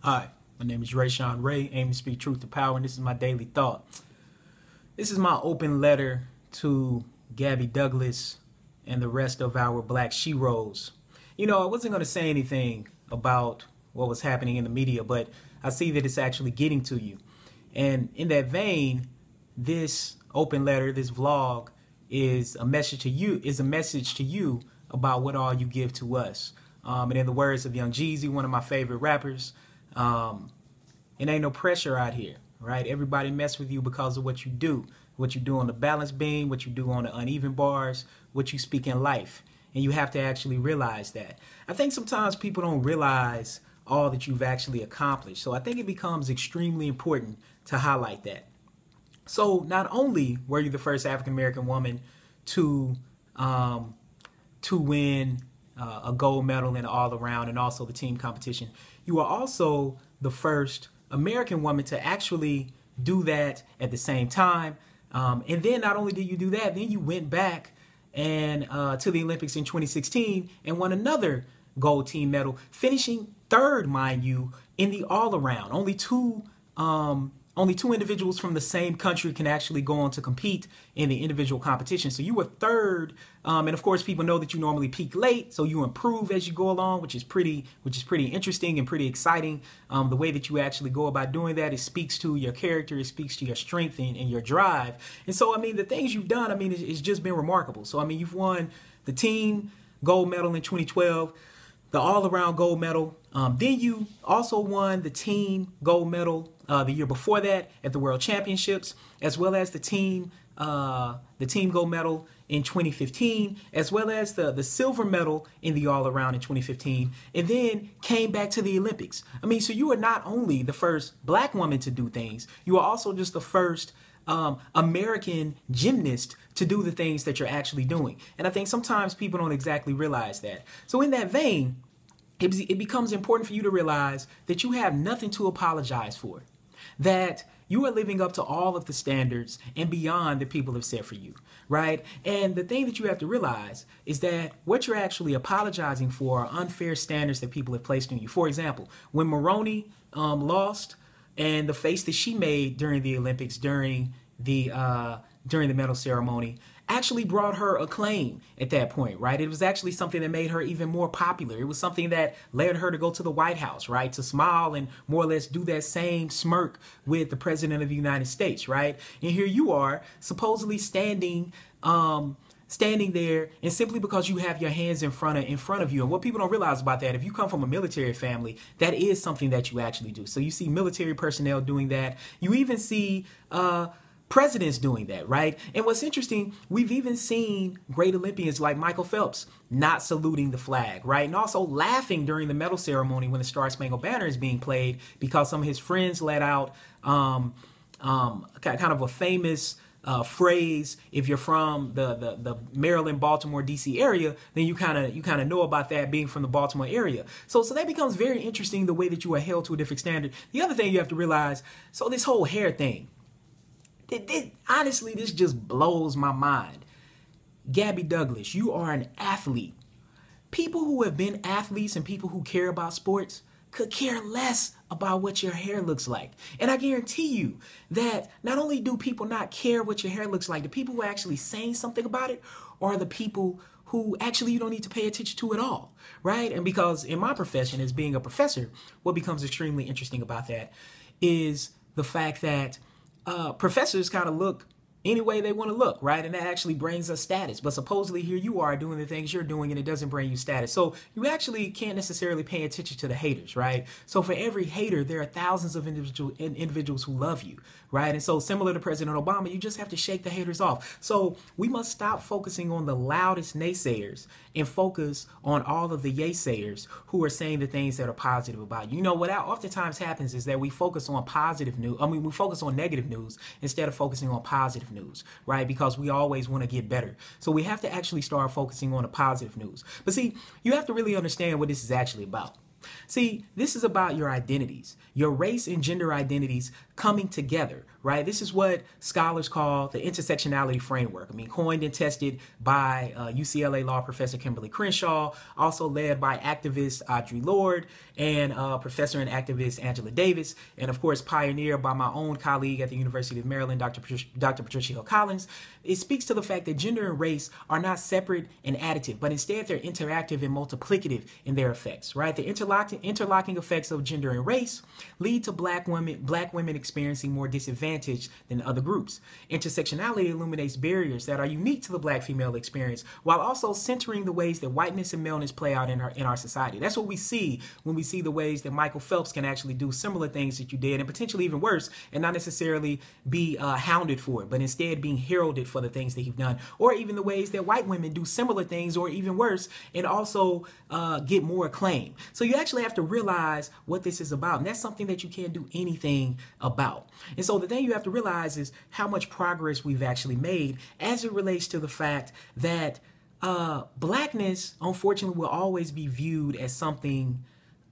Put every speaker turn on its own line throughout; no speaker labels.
Hi, my name is Rashawn aiming to speak truth to power, and this is my daily thought. This is my open letter to Gabby Douglas and the rest of our black sheroes. You know, I wasn't going to say anything about what was happening in the media, but I see that it's actually getting to you. And in that vein, this open letter, this vlog, is a message to you, about what all you give to us. And in the words of Young Jeezy, one of my favorite rappers, it ain't no pressure out here, right? Everybody mess with you because of what you do on the balance beam, what you do on the uneven bars, what you speak in life. And you have to actually realize that. I think sometimes people don't realize all that you've actually accomplished. So I think it becomes extremely important to highlight that. So not only were you the first African-American woman to win a gold medal in all-around and also the team competition, you are also the first American woman to actually do that at the same time. And then not only did you do that, then you went back and to the Olympics in 2016 and won another gold team medal, finishing third, mind you, in the all-around. Only two individuals from the same country can actually go on to compete in the individual competition. So you were third, and of course people know that you normally peak late, so you improve as you go along, which is pretty interesting and pretty exciting. The way that you actually go about doing that, it speaks to your character, it speaks to your strength and your drive. And so, I mean, the things you've done, I mean, it's just been remarkable. So, I mean, you've won the team gold medal in 2012, the all-around gold medal. Then you also won the team gold medal the year before that at the World Championships, as well as the team gold medal in 2015, as well as the silver medal in the all-around in 2015, and then came back to the Olympics. I mean, so you are not only the first black woman to do things, you are also just the first American gymnast to do the things that you're actually doing. And I think sometimes people don't exactly realize that. So in that vein, it becomes important for you to realize that you have nothing to apologize for, that you are living up to all of the standards and beyond that people have set for you, right? And the thing that you have to realize is that what you're actually apologizing for are unfair standards that people have placed on you. For example, when Maroney lost, and the face that she made during the Olympics, during the medal ceremony, actually brought her acclaim at that point, right? It was actually something that made her even more popular. It was something that led her to go to the White House, right? To smile and more or less do that same smirk with the President of the United States, right? And here you are, supposedly standing there, and simply because you have your hands in front of you. And what people don't realize about that, if you come from a military family, that is something that you actually do. So you see military personnel doing that. You even see presidents doing that, right? And what's interesting, we've even seen great Olympians like Michael Phelps not saluting the flag, right? And also laughing during the medal ceremony when the Star Spangled Banner is being played, because some of his friends let out kind of a famous phrase. If you're from the Maryland, Baltimore, DC area, then you kind of know about that, being from the Baltimore area. So that becomes very interesting, the way that you are held to a different standard. The other thing you have to realize, so this whole hair thing, honestly, this just blows my mind. Gabby Douglas, you are an athlete. People who have been athletes and people who care about sports could care less about what your hair looks like. And I guarantee you that not only do people not care what your hair looks like, the people who are actually saying something about it are the people who actually you don't need to pay attention to at all, right? And because in my profession as being a professor, what becomes extremely interesting about that is the fact that professors kind of look any way they want to look, right? And that actually brings us status. But supposedly here you are doing the things you're doing and it doesn't bring you status. So you actually can't necessarily pay attention to the haters, right? So for every hater, there are thousands of individuals who love you, right? And so similar to President Obama, you just have to shake the haters off. So we must stop focusing on the loudest naysayers and focus on all of the yaysayers who are saying the things that are positive about you. You know, what oftentimes happens is that we focus on positive news. I mean, we focus on negative news instead of focusing on positive news, right? Because we always want to get better. So we have to actually start focusing on the positive news. But see, you have to really understand what this is actually about. See, this is about your identities, your race and gender identities coming together, right? This is what scholars call the intersectionality framework. I mean, coined and tested by UCLA law professor Kimberly Crenshaw, also led by activist Audre Lorde and professor and activist Angela Davis, and of course, pioneered by my own colleague at the University of Maryland, Dr. Patricia Hill Collins. It speaks to the fact that gender and race are not separate and additive, but instead they're interactive and multiplicative in their effects, right? The interlocking effects of gender and race lead to black women experiencing more disadvantage than other groups. Intersectionality illuminates barriers that are unique to the black female experience, while also centering the ways that whiteness and maleness play out in our society. That's what we see when we see the ways that Michael Phelps can actually do similar things that you did, and potentially even worse, and not necessarily be hounded for it, but instead being heralded for the things that he's done, or even the ways that white women do similar things, or even worse, and also get more acclaim. So you actually have to realize what this is about, and that's something that you can't do anything about. And so the thing you have to realize is how much progress we've actually made as it relates to the fact that blackness, unfortunately, will always be viewed as something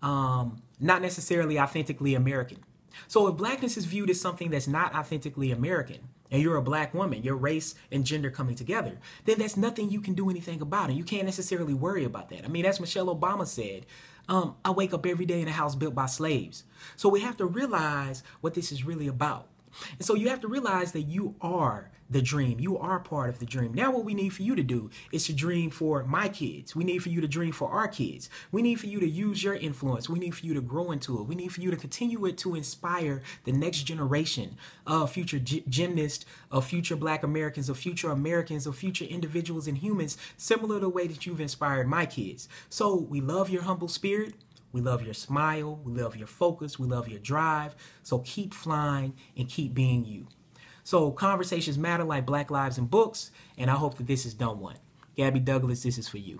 not necessarily authentically American. So if blackness is viewed as something that's not authentically American, and you're a black woman, your race and gender coming together, then there's nothing you can do anything about it. You can't necessarily worry about that. I mean, as Michelle Obama said, I wake up every day in a house built by slaves. So we have to realize what this is really about. And so you have to realize that you are the dream. You are part of the dream. Now what we need for you to do is to dream for my kids. We need for you to dream for our kids. We need for you to use your influence. We need for you to grow into it. We need for you to continue it to inspire the next generation of future gymnasts, of future black Americans, of future individuals and humans, similar to the way that you've inspired my kids. So we love your humble spirit. We love your smile. We love your focus. We love your drive. So keep flying and keep being you. So conversations matter like Black Lives and Books, and I hope that this has done one. Gabby Douglas, this is for you.